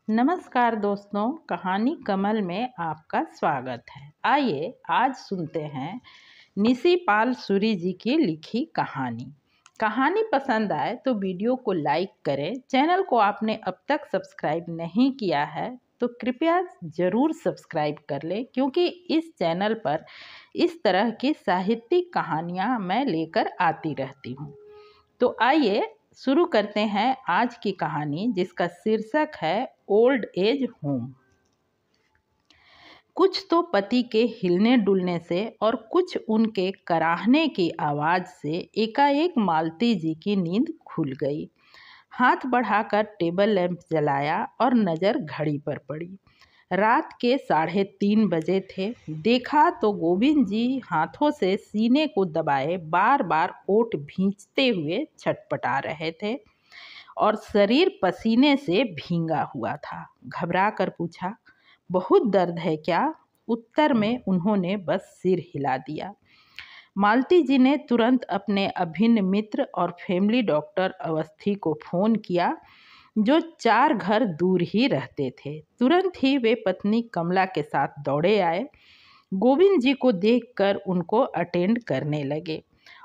नमस्कार दोस्तों, कहानी कमल में आपका स्वागत है। आइए आज सुनते हैं निशी पाल सूरी जी की लिखी कहानी। कहानी पसंद आए तो वीडियो को लाइक करें। चैनल को आपने अब तक सब्सक्राइब नहीं किया है तो कृपया ज़रूर सब्सक्राइब कर लें, क्योंकि इस चैनल पर इस तरह की साहित्यिक कहानियाँ मैं लेकर आती रहती हूँ। तो आइए शुरू करते हैं आज की कहानी, जिसका शीर्षक है ओल्ड एज होम। कुछ तो पति के हिलने डुलने से और कुछ उनके कराहने की आवाज़ से एकाएक मालती जी की नींद खुल गई। हाथ बढ़ाकर टेबल लैंप जलाया और नज़र घड़ी पर पड़ी। रात के 3:30 बजे थे। देखा तो गोविंद जी हाथों से सीने को दबाए बार बार ओठ भींचते हुए छटपटा रहे थे और शरीर पसीने से भींगा हुआ था। घबरा कर पूछा, बहुत दर्द है क्या? उत्तर में उन्होंने बस सिर हिला दिया। मालती जी ने तुरंत अपने अभिन्न मित्र और फैमिली डॉक्टर अवस्थी को फ़ोन किया, जो 4 घर दूर ही रहते थे। तुरंत ही वे पत्नी कमला के साथ दौड़े आए। गोविंद जी को देखकर उनको अटेंड करने लगे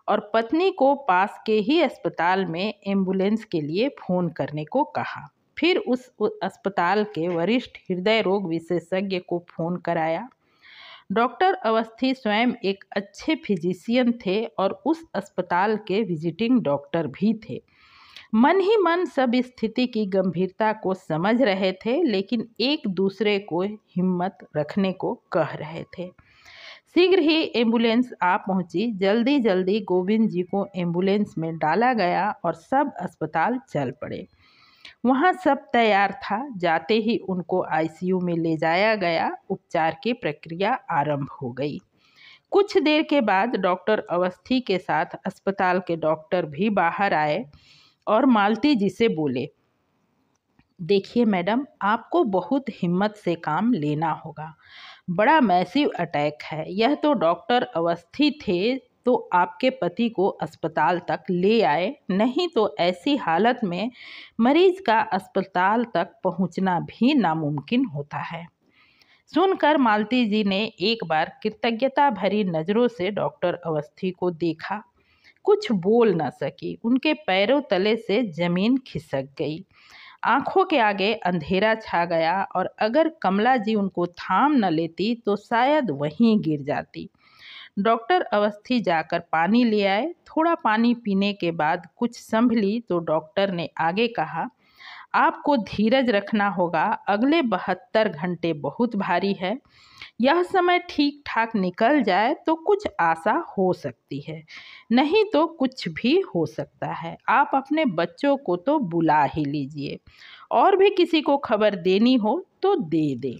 और पत्नी को पास के ही अस्पताल में एम्बुलेंस के लिए फ़ोन करने को कहा। फिर उस अस्पताल के वरिष्ठ हृदय रोग विशेषज्ञ को फ़ोन कराया। डॉक्टर अवस्थी स्वयं एक अच्छे फिजिशियन थे और उस अस्पताल के विजिटिंग डॉक्टर भी थे। मन ही मन सब स्थिति की गंभीरता को समझ रहे थे, लेकिन एक दूसरे को हिम्मत रखने को कह रहे थे। शीघ्र ही एम्बुलेंस आ पहुंची। जल्दी जल्दी गोविंद जी को एम्बुलेंस में डाला गया और सब अस्पताल चल पड़े। वहां सब तैयार था। जाते ही उनको आईसीयू में ले जाया गया। उपचार की प्रक्रिया आरंभ हो गई। कुछ देर के बाद डॉक्टर अवस्थी के साथ अस्पताल के डॉक्टर भी बाहर आए और मालती जी से बोले, देखिए मैडम, आपको बहुत हिम्मत से काम लेना होगा। बड़ा मैसिव अटैक है। यह तो डॉक्टर अवस्थी थे तो आपके पति को अस्पताल तक ले आए, नहीं तो ऐसी हालत में मरीज का अस्पताल तक पहुंचना भी नामुमकिन होता है। सुनकर मालती जी ने एक बार कृतज्ञता भरी नज़रों से डॉक्टर अवस्थी को देखा। कुछ बोल न सकी। उनके पैरों तले से जमीन खिसक गई। आंखों के आगे अंधेरा छा गया और अगर कमला जी उनको थाम न लेती तो शायद वहीं गिर जाती। डॉक्टर अवस्थी जाकर पानी ले आए। थोड़ा पानी पीने के बाद कुछ संभली तो डॉक्टर ने आगे कहा, आपको धीरज रखना होगा। अगले 72 घंटे बहुत भारी है। यह समय ठीक ठाक निकल जाए तो कुछ आशा हो सकती है, नहीं तो कुछ भी हो सकता है। आप अपने बच्चों को तो बुला ही लीजिए, और भी किसी को खबर देनी हो तो दे दे।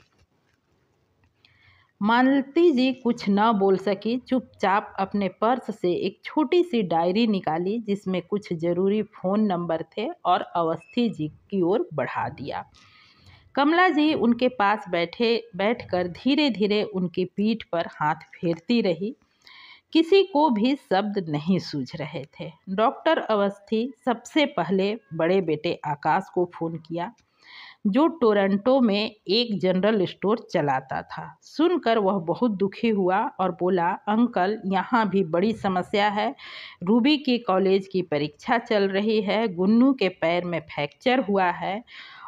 मालती जी कुछ न बोल सकी। चुपचाप अपने पर्स से एक छोटी सी डायरी निकाली, जिसमें कुछ ज़रूरी फ़ोन नंबर थे, और अवस्थी जी की ओर बढ़ा दिया। कमला जी उनके पास बैठकर धीरे धीरे उनकी पीठ पर हाथ फेरती रही। किसी को भी शब्द नहीं सूझ रहे थे। डॉक्टर अवस्थी सबसे पहले बड़े बेटे आकाश को फ़ोन किया, जो टोरंटो में एक जनरल स्टोर चलाता था। सुनकर वह बहुत दुखी हुआ और बोला, अंकल, यहाँ भी बड़ी समस्या है। रूबी की कॉलेज की परीक्षा चल रही है, गुन्नू के पैर में फ्रैक्चर हुआ है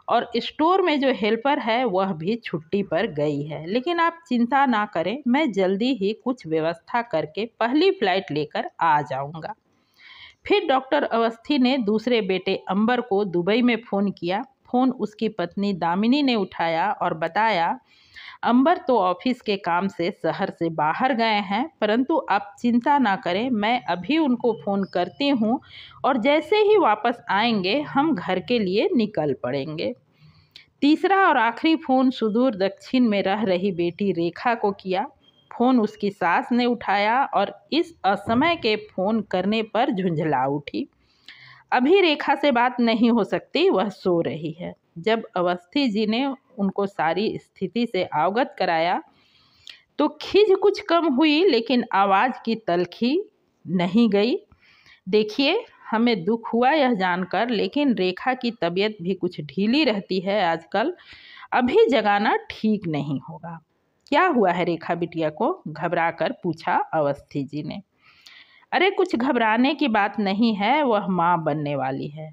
और स्टोर में जो हेल्पर है वह भी छुट्टी पर गई है। लेकिन आप चिंता ना करें, मैं जल्दी ही कुछ व्यवस्था करके पहली फ्लाइट लेकर आ जाऊंगा। फिर डॉक्टर अवस्थी ने दूसरे बेटे अंबर को दुबई में फ़ोन किया। फ़ोन उसकी पत्नी दामिनी ने उठाया और बताया, अंबर तो ऑफिस के काम से शहर से बाहर गए हैं, परंतु आप चिंता ना करें, मैं अभी उनको फ़ोन करती हूँ और जैसे ही वापस आएंगे हम घर के लिए निकल पड़ेंगे। तीसरा और आखिरी फ़ोन सुदूर दक्षिण में रह रही बेटी रेखा को किया। फ़ोन उसकी सास ने उठाया और इस असमय के फ़ोन करने पर झुंझला उठी। अभी रेखा से बात नहीं हो सकती, वह सो रही है। जब अवस्थी जी ने उनको सारी स्थिति से अवगत कराया तो खिज कुछ कम हुई, लेकिन आवाज़ की तलखी नहीं गई। देखिए, हमें दुख हुआ यह जानकर, लेकिन रेखा की तबीयत भी कुछ ढीली रहती है आजकल। अभी जगाना ठीक नहीं होगा। क्या हुआ है रेखा बिटिया को? घबरा कर पूछा अवस्थी जी ने। अरे कुछ घबराने की बात नहीं है, वह माँ बनने वाली है।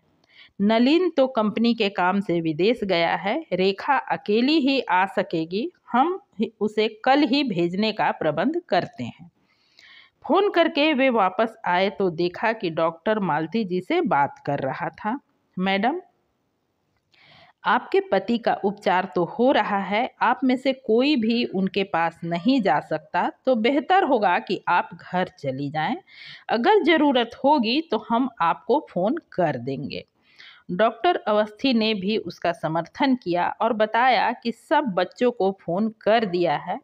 नलिन तो कंपनी के काम से विदेश गया है, रेखा अकेली ही आ सकेगी। हम उसे कल ही भेजने का प्रबंध करते हैं। फोन करके वे वापस आए तो देखा कि डॉक्टर मालती जी से बात कर रहा था। मैडम, आपके पति का उपचार तो हो रहा है, आप में से कोई भी उनके पास नहीं जा सकता, तो बेहतर होगा कि आप घर चली जाएं। अगर ज़रूरत होगी तो हम आपको फ़ोन कर देंगे। डॉक्टर अवस्थी ने भी उसका समर्थन किया और बताया कि सब बच्चों को फ़ोन कर दिया है,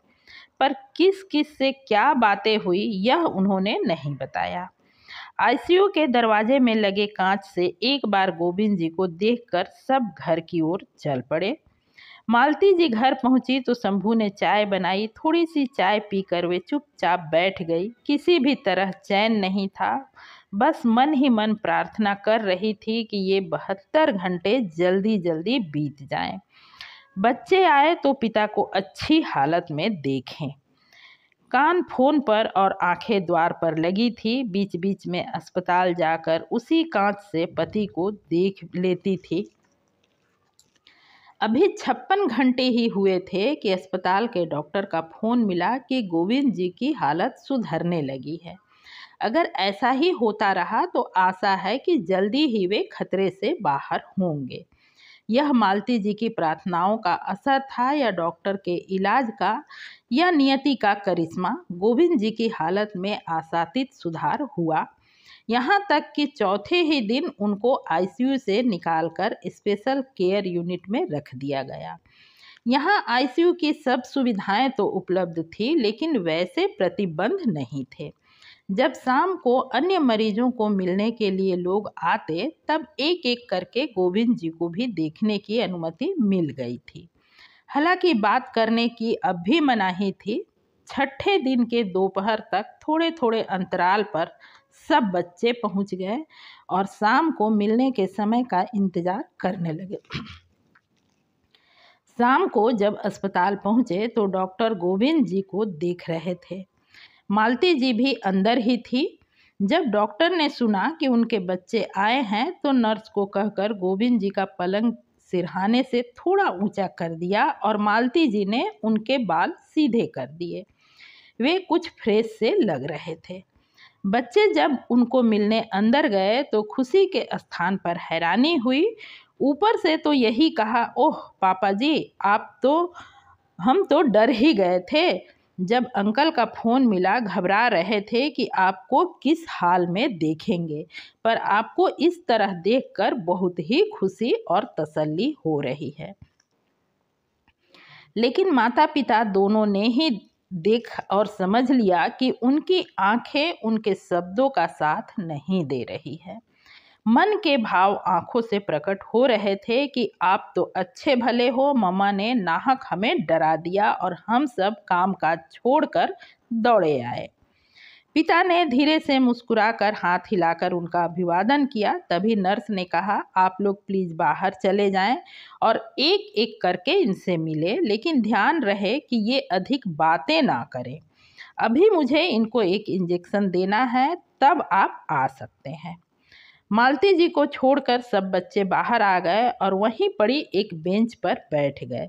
पर किस किस से क्या बातें हुई यह उन्होंने नहीं बताया। आईसीयू के दरवाजे में लगे कांच से एक बार गोविंद जी को देखकर सब घर की ओर चल पड़े। मालती जी घर पहुंची तो शंभू ने चाय बनाई। थोड़ी सी चाय पीकर वे चुपचाप बैठ गई। किसी भी तरह चैन नहीं था, बस मन ही मन प्रार्थना कर रही थी कि ये 72 घंटे जल्दी जल्दी बीत जाएं। बच्चे आए तो पिता को अच्छी हालत में देखें। कान फोन पर और आंखें द्वार पर लगी थी। बीच बीच में अस्पताल जाकर उसी कांच से पति को देख लेती थी। अभी 56 घंटे ही हुए थे कि अस्पताल के डॉक्टर का फोन मिला कि गोविंद जी की हालत सुधरने लगी है। अगर ऐसा ही होता रहा तो आशा है कि जल्दी ही वे खतरे से बाहर होंगे। यह मालती जी की प्रार्थनाओं का असर था या डॉक्टर के इलाज का या नियति का करिश्मा। गोविंद जी की हालत में आशातीत सुधार हुआ, यहाँ तक कि चौथे ही दिन उनको आईसीयू से निकालकर स्पेशल केयर यूनिट में रख दिया गया। यहाँ आईसीयू की सब सुविधाएं तो उपलब्ध थी, लेकिन वैसे प्रतिबंध नहीं थे। जब शाम को अन्य मरीजों को मिलने के लिए लोग आते, तब एक एक करके गोविंद जी को भी देखने की अनुमति मिल गई थी। हालांकि बात करने की अब भी मनाही थी। छठे दिन के दोपहर तक थोड़े थोड़े अंतराल पर सब बच्चे पहुंच गए और शाम को मिलने के समय का इंतजार करने लगे। शाम को जब अस्पताल पहुंचे तो डॉक्टर गोविंद जी को देख रहे थे। मालती जी भी अंदर ही थी। जब डॉक्टर ने सुना कि उनके बच्चे आए हैं तो नर्स को कहकर गोविंद जी का पलंग सिरहाने से थोड़ा ऊंचा कर दिया और मालती जी ने उनके बाल सीधे कर दिए। वे कुछ फ्रेश से लग रहे थे। बच्चे जब उनको मिलने अंदर गए तो खुशी के स्थान पर हैरानी हुई। ऊपर से तो यही कहा, ओह पापा जी, हम तो डर ही गए थे। जब अंकल का फ़ोन मिला घबरा रहे थे कि आपको किस हाल में देखेंगे, पर आपको इस तरह देखकर बहुत ही खुशी और तसल्ली हो रही है। लेकिन माता पिता दोनों ने ही देख और समझ लिया कि उनकी आंखें उनके शब्दों का साथ नहीं दे रही है। मन के भाव आंखों से प्रकट हो रहे थे कि आप तो अच्छे भले हो, मम्मा ने नाहक हमें डरा दिया और हम सब काम काज छोड़कर दौड़े आए। पिता ने धीरे से मुस्कुराकर हाथ हिलाकर उनका अभिवादन किया। तभी नर्स ने कहा, आप लोग प्लीज बाहर चले जाएं और एक एक करके इनसे मिले, लेकिन ध्यान रहे कि ये अधिक बातें ना करें। अभी मुझे इनको एक इंजेक्शन देना है, तब आप आ सकते हैं। मालती जी को छोड़कर सब बच्चे बाहर आ गए और वहीं पड़ी एक बेंच पर बैठ गए।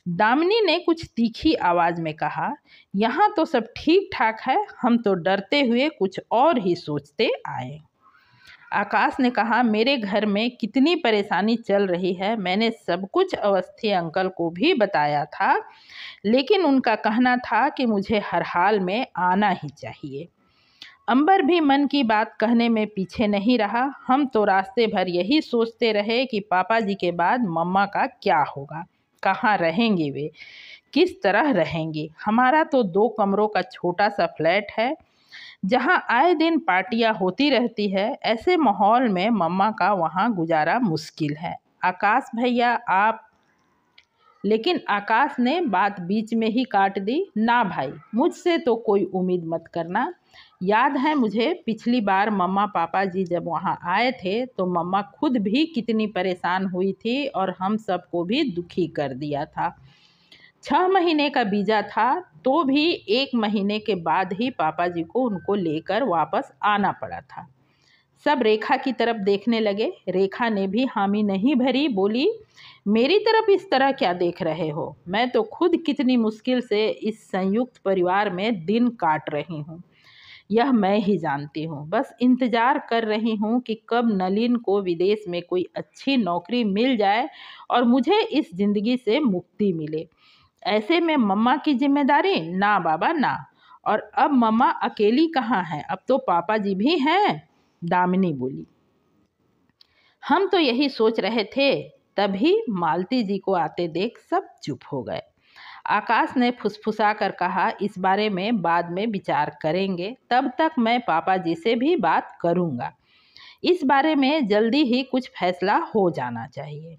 दामिनी ने कुछ तीखी आवाज में कहा, यहाँ तो सब ठीक ठाक है, हम तो डरते हुए कुछ और ही सोचते आए। आकाश ने कहा, मेरे घर में कितनी परेशानी चल रही है, मैंने सब कुछ अवस्थी अंकल को भी बताया था, लेकिन उनका कहना था कि मुझे हर हाल में आना ही चाहिए। अंबर भी मन की बात कहने में पीछे नहीं रहा। हम तो रास्ते भर यही सोचते रहे कि पापा जी के बाद मम्मा का क्या होगा, कहाँ रहेंगे वे, किस तरह रहेंगी। हमारा तो 2 कमरों का छोटा सा फ्लैट है जहाँ आए दिन पार्टियां होती रहती है। ऐसे माहौल में मम्मा का वहाँ गुजारा मुश्किल है। आकाश भैया, आप लेकिन आकाश ने बात बीच में ही काट दी। ना भाई, मुझसे तो कोई उम्मीद मत करना। याद है मुझे पिछली बार मम्मा पापा जी जब वहाँ आए थे तो मम्मा खुद भी कितनी परेशान हुई थी और हम सबको भी दुखी कर दिया था। 6 महीने का वीज़ा था तो भी 1 महीने के बाद ही पापा जी को उनको लेकर वापस आना पड़ा था। सब रेखा की तरफ देखने लगे। रेखा ने भी हामी नहीं भरी, बोली, मेरी तरफ इस तरह क्या देख रहे हो? मैं तो खुद कितनी मुश्किल से इस संयुक्त परिवार में दिन काट रही हूँ। यह मैं ही जानती हूँ। बस इंतज़ार कर रही हूँ कि कब नलिन को विदेश में कोई अच्छी नौकरी मिल जाए और मुझे इस ज़िंदगी से मुक्ति मिले। ऐसे में मम्मा की जिम्मेदारी? ना बाबा ना। और अब मम्मा अकेली कहाँ हैं? अब तो पापा जी भी हैं। दामिनी बोली। हम तो यही सोच रहे थे। तभी मालती जी को आते देख सब चुप हो गए। आकाश ने फुसफुसा कर कहा, इस बारे में बाद में विचार करेंगे, तब तक मैं पापा जी से भी बात करूंगा। इस बारे में जल्दी ही कुछ फैसला हो जाना चाहिए।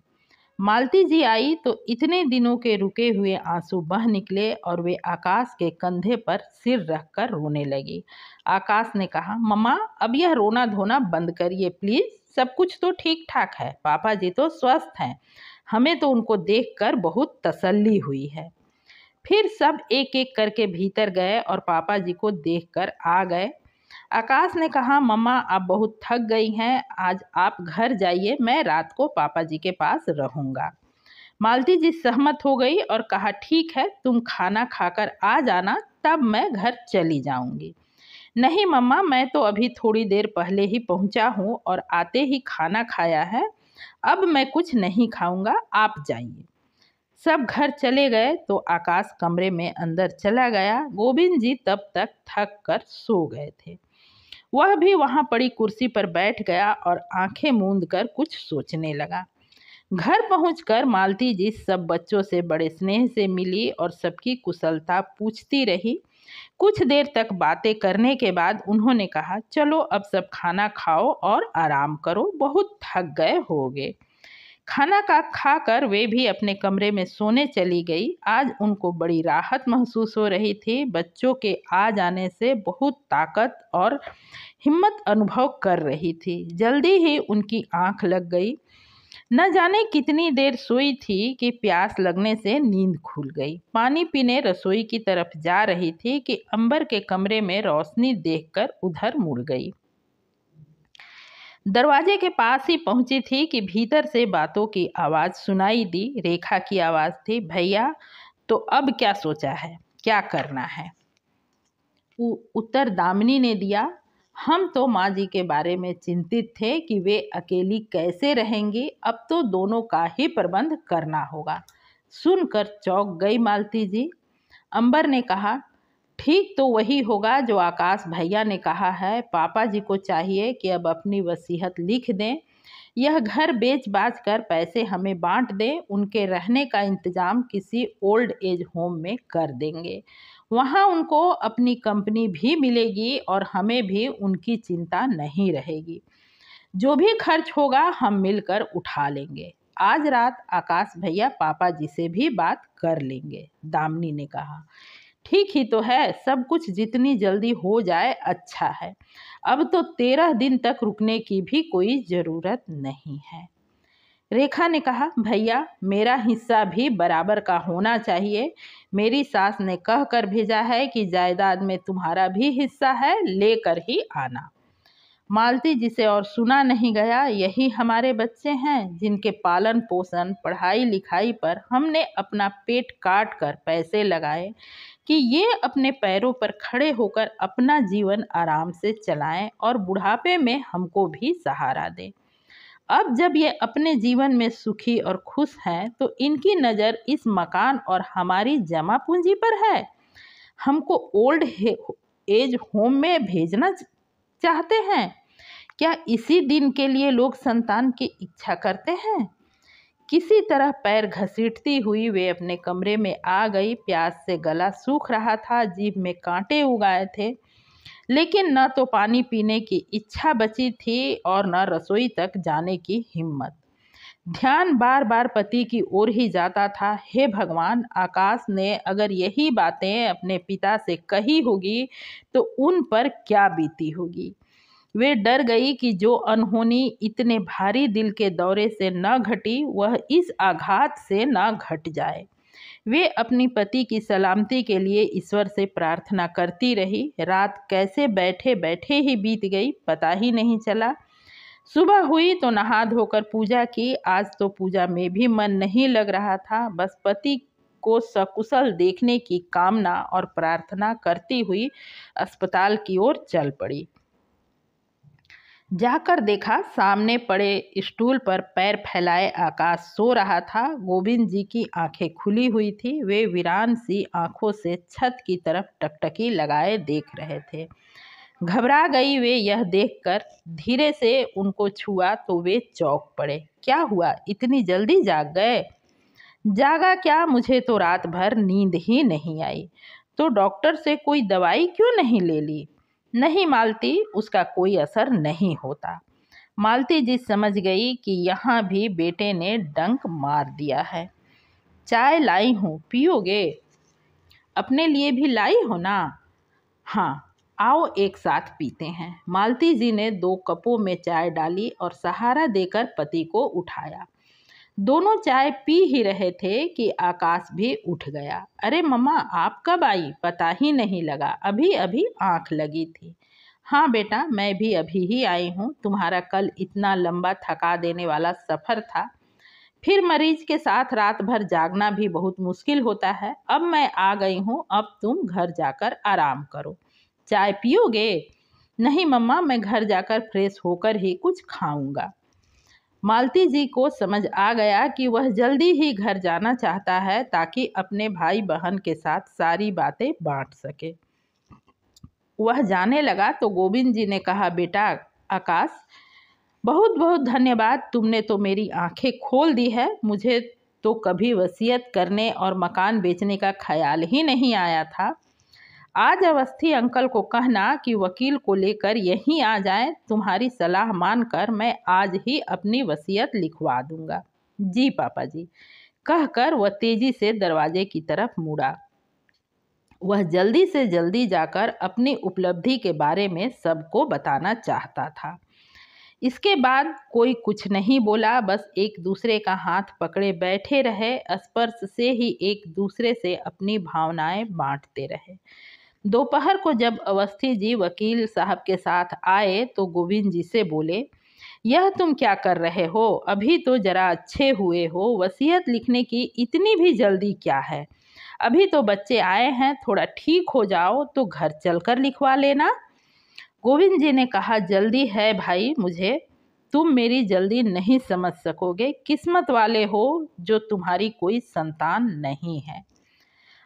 मालती जी आई तो इतने दिनों के रुके हुए आंसू बह निकले और वे आकाश के कंधे पर सिर रखकर रोने लगी। आकाश ने कहा, मम्मा अब यह रोना धोना बंद करिए प्लीज़। सब कुछ तो ठीक ठाक है। पापा जी तो स्वस्थ हैं। हमें तो उनको देखकर बहुत तसल्ली हुई है। फिर सब एक एक करके भीतर गए और पापा जी को देखकर आ गए। आकाश ने कहा, मम्मा आप बहुत थक गई हैं, आज आप घर जाइए, मैं रात को पापा जी के पास रहूँगा। मालती जी सहमत हो गई और कहा, ठीक है, तुम खाना खाकर आ जाना, तब मैं घर चली जाऊँगी। नहीं मम्मा, मैं तो अभी थोड़ी देर पहले ही पहुँचा हूँ और आते ही खाना खाया है। अब मैं कुछ नहीं खाऊँगा, आप जाइए। सब घर चले गए तो आकाश कमरे में अंदर चला गया। गोविंद जी तब तक थक कर सो गए थे। वह भी वहाँ पड़ी कुर्सी पर बैठ गया और आंखें मूंद कर कुछ सोचने लगा। घर पहुंचकर मालती जी सब बच्चों से बड़े स्नेह से मिली और सबकी कुशलता पूछती रही। कुछ देर तक बातें करने के बाद उन्होंने कहा, चलो अब सब खाना खाओ और आराम करो, बहुत थक गए होगे। खाना का खाकर वे भी अपने कमरे में सोने चली गई। आज उनको बड़ी राहत महसूस हो रही थी। बच्चों के आ जाने से बहुत ताकत और हिम्मत अनुभव कर रही थी। जल्दी ही उनकी आंख लग गई। न जाने कितनी देर सोई थी कि प्यास लगने से नींद खुल गई। पानी पीने रसोई की तरफ जा रही थी कि अंबर के कमरे में रोशनी देखकर उधर मुड़ गई। दरवाजे के पास ही पहुंची थी कि भीतर से बातों की आवाज़ सुनाई दी। रेखा की आवाज़ थी, भैया तो अब क्या सोचा है, क्या करना है? उत्तर दामिनी ने दिया, हम तो माँ जी के बारे में चिंतित थे कि वे अकेली कैसे रहेंगी। अब तो दोनों का ही प्रबंध करना होगा। सुनकर चौंक गई मालती जी। अंबर ने कहा, ठीक तो वही होगा जो आकाश भैया ने कहा है। पापा जी को चाहिए कि अब अपनी वसीयत लिख दें। यह घर बेच बाच कर पैसे हमें बांट दें। उनके रहने का इंतजाम किसी ओल्ड एज होम में कर देंगे। वहाँ उनको अपनी कंपनी भी मिलेगी और हमें भी उनकी चिंता नहीं रहेगी। जो भी खर्च होगा हम मिलकर उठा लेंगे। आज रात आकाश भैया पापा जी से भी बात कर लेंगे। दामिनी ने कहा, ठीक ही तो है, सब कुछ जितनी जल्दी हो जाए अच्छा है। अब तो 13 दिन तक रुकने की भी कोई ज़रूरत नहीं है। रेखा ने कहा, भैया मेरा हिस्सा भी बराबर का होना चाहिए। मेरी सास ने कह कर भेजा है कि जायदाद में तुम्हारा भी हिस्सा है, लेकर ही आना। मालती जिसे और सुना नहीं गया। यही हमारे बच्चे हैं जिनके पालन पोषण पढ़ाई लिखाई पर हमने अपना पेट काट कर पैसे लगाए कि ये अपने पैरों पर खड़े होकर अपना जीवन आराम से चलाएं और बुढ़ापे में हमको भी सहारा दें। अब जब ये अपने जीवन में सुखी और खुश हैं तो इनकी नज़र इस मकान और हमारी जमा पूंजी पर है। हमको ओल्ड एज होम में भेजना चाहते हैं। क्या इसी दिन के लिए लोग संतान की इच्छा करते हैं? किसी तरह पैर घसीटती हुई वे अपने कमरे में आ गई। प्यास से गला सूख रहा था, जीभ में कांटे उगाए थे, लेकिन न तो पानी पीने की इच्छा बची थी और न रसोई तक जाने की हिम्मत। ध्यान बार बार पति की ओर ही जाता था। हे भगवान, आकाश ने अगर यही बातें अपने पिता से कही होगी तो उन पर क्या बीती होगी। वे डर गई कि जो अनहोनी इतने भारी दिल के दौरे से न घटी वह इस आघात से न घट जाए। वे अपनी पति की सलामती के लिए ईश्वर से प्रार्थना करती रही। रात कैसे बैठे बैठे ही बीत गई, पता ही नहीं चला। सुबह हुई तो नहा धोकर पूजा की। आज तो पूजा में भी मन नहीं लग रहा था। बस पति को सकुशल देखने की कामना और प्रार्थना करती हुई अस्पताल की ओर चल पड़ी। जाकर देखा, सामने पड़े स्टूल पर पैर फैलाए आकाश सो रहा था। गोविंद जी की आंखें खुली हुई थी। वे वीरान सी आंखों से छत की तरफ टकटकी लगाए देख रहे थे। घबरा गई वे यह देखकर। धीरे से उनको छुआ तो वे चौंक पड़े। क्या हुआ, इतनी जल्दी जाग गए? जागा क्या, मुझे तो रात भर नींद ही नहीं आई। तो डॉक्टर से कोई दवाई क्यों नहीं ले ली? नहीं मालती, उसका कोई असर नहीं होता। मालती जी समझ गई कि यहाँ भी बेटे ने डंक मार दिया है। चाय लाई हूँ, पियोगे? अपने लिए भी लाई हो ना? हाँ, आओ एक साथ पीते हैं। मालती जी ने 2 कपों में चाय डाली और सहारा देकर पति को उठाया। दोनों चाय पी ही रहे थे कि आकाश भी उठ गया। अरे मम्मा, आप कब आई? पता ही नहीं लगा, अभी अभी आंख लगी थी। हाँ बेटा, मैं भी अभी ही आई हूँ। तुम्हारा कल इतना लंबा थका देने वाला सफ़र था, फिर मरीज के साथ रात भर जागना भी बहुत मुश्किल होता है। अब मैं आ गई हूँ, अब तुम घर जाकर आराम करो। चाय पियोगे? नहीं मम्मा, मैं घर जाकर फ्रेश होकर ही कुछ खाऊंगा। मालती जी को समझ आ गया कि वह जल्दी ही घर जाना चाहता है ताकि अपने भाई बहन के साथ सारी बातें बांट सके। वह जाने लगा तो गोविंद जी ने कहा, बेटा आकाश, बहुत बहुत धन्यवाद, तुमने तो मेरी आंखें खोल दी है। मुझे तो कभी वसीयत करने और मकान बेचने का ख्याल ही नहीं आया था। आज अवस्थी अंकल को कहना कि वकील को लेकर यहीं आ जाएं। तुम्हारी सलाह मानकर मैं आज ही अपनी वसीयत लिखवा दूंगा। जी पापा जी, कहकर वह तेजी से दरवाजे की तरफ मुड़ा। वह जल्दी से जल्दी जाकर अपनी उपलब्धि के बारे में सबको बताना चाहता था। इसके बाद कोई कुछ नहीं बोला, बस एक दूसरे का हाथ पकड़े बैठे रहे। स्पर्श से ही एक दूसरे से अपनी भावनाएं बांटते रहे। दोपहर को जब अवस्थी जी वकील साहब के साथ आए तो गोविंद जी से बोले, यह तुम क्या कर रहे हो? अभी तो जरा अच्छे हुए हो, वसीयत लिखने की इतनी भी जल्दी क्या है? अभी तो बच्चे आए हैं, थोड़ा ठीक हो जाओ तो घर चलकर लिखवा लेना। गोविंद जी ने कहा, जल्दी है भाई मुझे, तुम मेरी जल्दी नहीं समझ सकोगे। किस्मत वाले हो जो तुम्हारी कोई संतान नहीं है।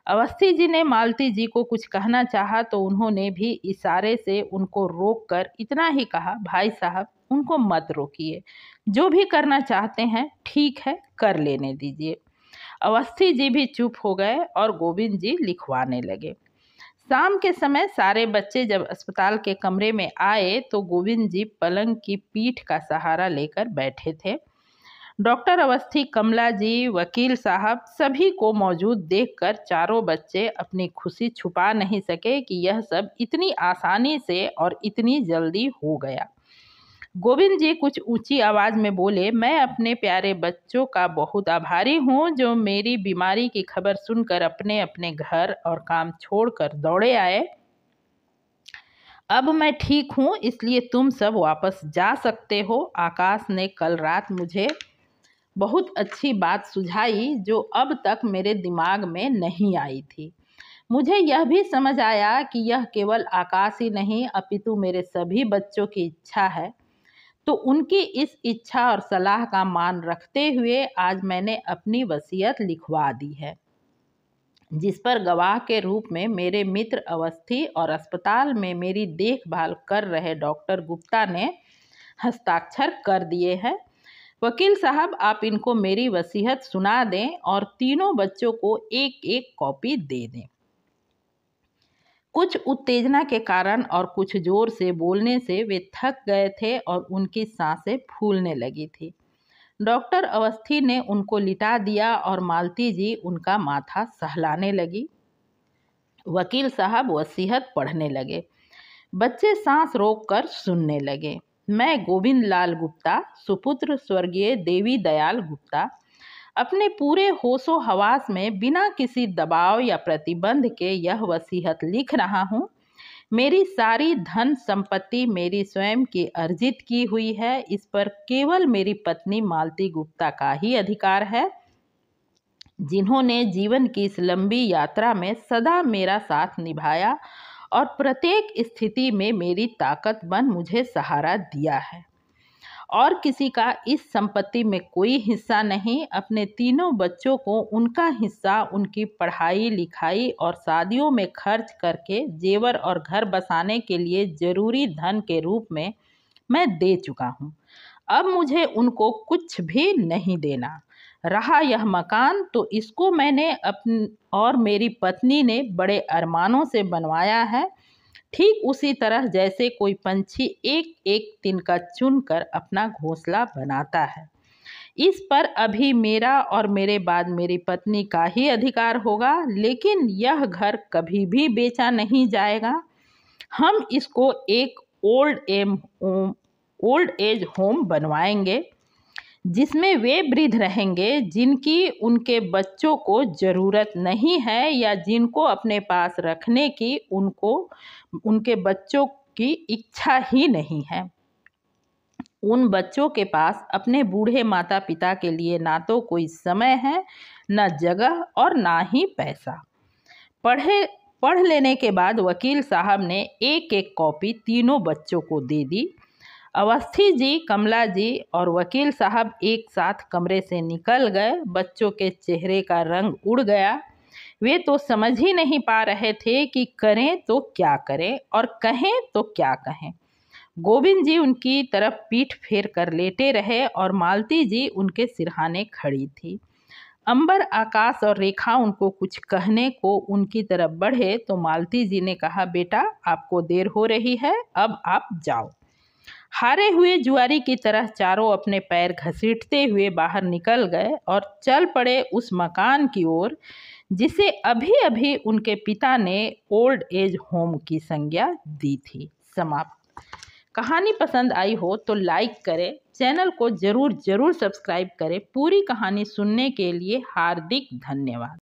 अवस्थी जी ने मालती जी को कुछ कहना चाहा तो उन्होंने भी इशारे से उनको रोककर इतना ही कहा, भाई साहब उनको मत रोकिए, जो भी करना चाहते हैं ठीक है, कर लेने दीजिए। अवस्थी जी भी चुप हो गए और गोविंद जी लिखवाने लगे। शाम के समय सारे बच्चे जब अस्पताल के कमरे में आए तो गोविंद जी पलंग की पीठ का सहारा लेकर बैठे थे। डॉक्टर अवस्थी, कमला जी, वकील साहब सभी को मौजूद देखकर चारों बच्चे अपनी खुशी छुपा नहीं सके कि यह सब इतनी आसानी से और इतनी जल्दी हो गया। गोविंद जी कुछ ऊंची आवाज में बोले, मैं अपने प्यारे बच्चों का बहुत आभारी हूँ जो मेरी बीमारी की खबर सुनकर अपने अपने घर और काम छोड़कर दौड़े आए। अब मैं ठीक हूँ, इसलिए तुम सब वापस जा सकते हो। आकाश ने कल रात मुझे बहुत अच्छी बात सुझाई जो अब तक मेरे दिमाग में नहीं आई थी। मुझे यह भी समझ आया कि यह केवल आकाश ही नहीं अपितु मेरे सभी बच्चों की इच्छा है। तो उनकी इस इच्छा और सलाह का मान रखते हुए आज मैंने अपनी वसीयत लिखवा दी है, जिस पर गवाह के रूप में मेरे मित्र अवस्थी और अस्पताल में मेरी देखभाल कर रहे डॉक्टर गुप्ता ने हस्ताक्षर कर दिए हैं। वकील साहब, आप इनको मेरी वसीयत सुना दें और तीनों बच्चों को एक एक कॉपी दे दें। कुछ उत्तेजना के कारण और कुछ जोर से बोलने से वे थक गए थे और उनकी सांसें फूलने लगी थी। डॉक्टर अवस्थी ने उनको लिटा दिया और मालती जी उनका माथा सहलाने लगी। वकील साहब वसीयत पढ़ने लगे। बच्चे सांस रोककर सुनने लगे। मैं गोविंद लाल गुप्ता, सुपुत्र स्वर्गीय देवी दयाल गुप्ता, अपने पूरे होशो हवास में बिना किसी दबाव या प्रतिबंध के यह वसीयत लिख रहा हूँ। मेरी सारी धन संपत्ति मेरी स्वयं की अर्जित की हुई है। इस पर केवल मेरी पत्नी मालती गुप्ता का ही अधिकार है, जिन्होंने जीवन की इस लंबी यात्रा में सदा मेरा साथ निभाया और प्रत्येक स्थिति में मेरी ताकत बन मुझे सहारा दिया है। और किसी का इस संपत्ति में कोई हिस्सा नहीं। अपने तीनों बच्चों को उनका हिस्सा उनकी पढ़ाई लिखाई और शादियों में खर्च करके जेवर और घर बसाने के लिए जरूरी धन के रूप में मैं दे चुका हूँ। अब मुझे उनको कुछ भी नहीं देना। रहा यह मकान, तो इसको मैंने अपनी और मेरी पत्नी ने बड़े अरमानों से बनवाया है, ठीक उसी तरह जैसे कोई पंछी एक एक तिनका चुनकर अपना घोंसला बनाता है। इस पर अभी मेरा और मेरे बाद मेरी पत्नी का ही अधिकार होगा, लेकिन यह घर कभी भी बेचा नहीं जाएगा। हम इसको एक ओल्ड एज होम बनवाएंगे, जिसमें वे वृद्ध रहेंगे जिनकी उनके बच्चों को ज़रूरत नहीं है या जिनको अपने पास रखने की उनके बच्चों की इच्छा ही नहीं है। उन बच्चों के पास अपने बूढ़े माता पिता के लिए ना तो कोई समय है, न जगह और ना ही पैसा। पढ़ लेने के बाद वकील साहब ने एक एक कॉपी तीनों बच्चों को दे दी। अवस्थी जी, कमला जी और वकील साहब एक साथ कमरे से निकल गए। बच्चों के चेहरे का रंग उड़ गया। वे तो समझ ही नहीं पा रहे थे कि करें तो क्या करें और कहें तो क्या कहें। गोविंद जी उनकी तरफ पीठ फेर कर लेटे रहे और मालती जी उनके सिरहाने खड़ी थी। अंबर, आकाश और रेखा उनको कुछ कहने को उनकी तरफ बढ़े तो मालती जी ने कहा, बेटा आपको देर हो रही है, अब आप जाओ। हारे हुए जुआरी की तरह चारों अपने पैर घसीटते हुए बाहर निकल गए और चल पड़े उस मकान की ओर जिसे अभी अभी उनके पिता ने ओल्ड एज होम की संज्ञा दी थी। समाप्त। कहानी पसंद आई हो तो लाइक करें, चैनल को जरूर सब्सक्राइब करें। पूरी कहानी सुनने के लिए हार्दिक धन्यवाद।